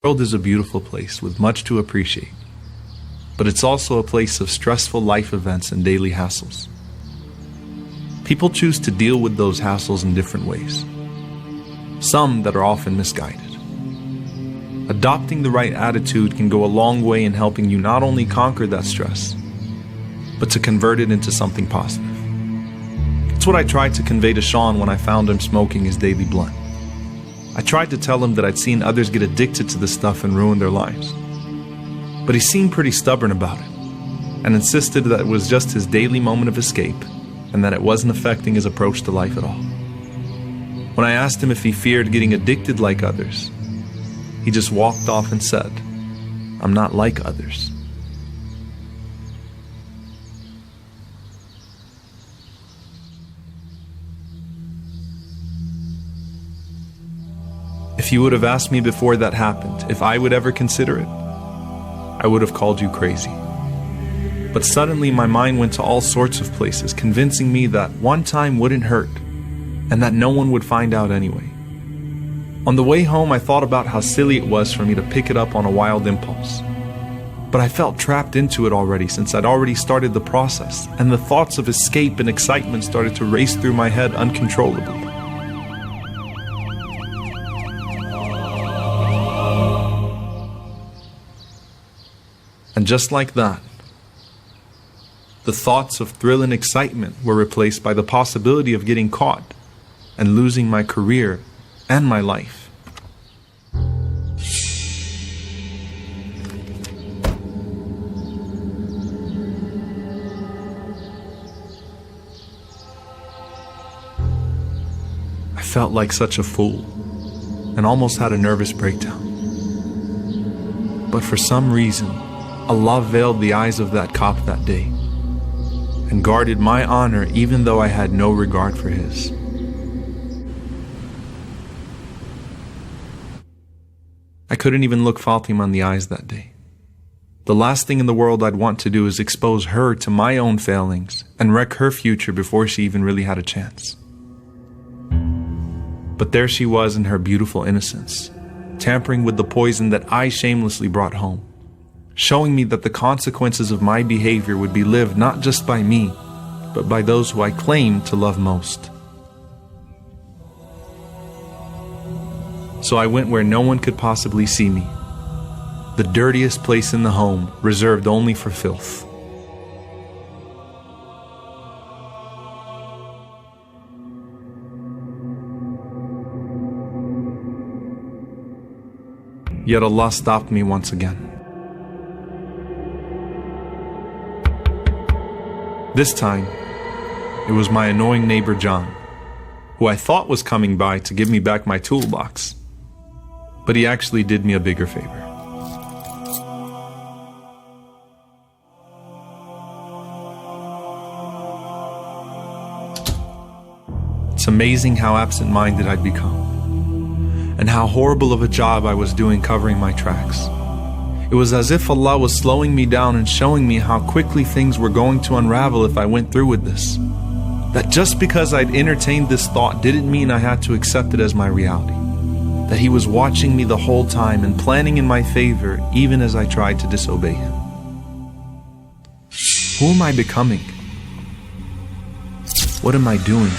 The world is a beautiful place with much to appreciate, but it's also a place of stressful life events and daily hassles. People choose to deal with those hassles in different ways, some that are often misguided. Adopting the right attitude can go a long way in helping you not only conquer that stress, but to convert it into something positive. It's what I tried to convey to Sean when I found him smoking his daily blunt. I tried to tell him that I'd seen others get addicted to this stuff and ruin their lives. But he seemed pretty stubborn about it, and insisted that it was just his daily moment of escape, and that it wasn't affecting his approach to life at all. When I asked him if he feared getting addicted like others, he just walked off and said, "I'm not like others." If you would have asked me before that happened if I would ever consider it, I would have called you crazy. But suddenly my mind went to all sorts of places, convincing me that one time wouldn't hurt, and that no one would find out anyway. On the way home, I thought about how silly it was for me to pick it up on a wild impulse. But I felt trapped into it already, since I'd already started the process, and the thoughts of escape and excitement started to race through my head uncontrollably. And just like that, the thoughts of thrill and excitement were replaced by the possibility of getting caught and losing my career and my life. I felt like such a fool and almost had a nervous breakdown. But for some reason, Allah veiled the eyes of that cop that day and guarded my honor even though I had no regard for his. I couldn't even look Fatima in the eyes that day. The last thing in the world I'd want to do is expose her to my own failings and wreck her future before she even really had a chance. But there she was in her beautiful innocence, tampering with the poison that I shamelessly brought home, showing me that the consequences of my behavior would be lived not just by me, but by those who I claim to love most. So I went where no one could possibly see me, the dirtiest place in the home, reserved only for filth. Yet Allah stopped me once again. This time, it was my annoying neighbor John, who I thought was coming by to give me back my toolbox. But he actually did me a bigger favor. It's amazing how absent-minded I'd become, and how horrible of a job I was doing covering my tracks. It was as if Allah was slowing me down and showing me how quickly things were going to unravel if I went through with this. That just because I'd entertained this thought didn't mean I had to accept it as my reality. That He was watching me the whole time and planning in my favor even as I tried to disobey Him. Who am I becoming? What am I doing?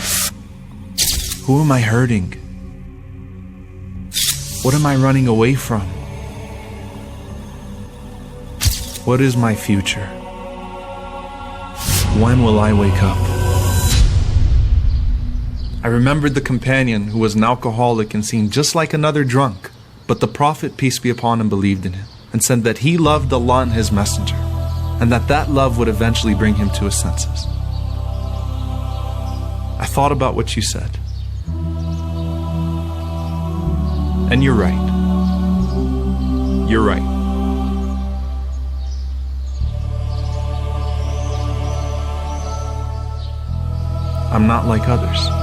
Who am I hurting? What am I running away from? What is my future? When will I wake up? I remembered the companion who was an alcoholic and seemed just like another drunk, but the Prophet, peace be upon him, believed in him and said that he loved Allah and His Messenger, and that love would eventually bring him to his senses. I thought about what you said, and you're right. You're right. I'm not like others.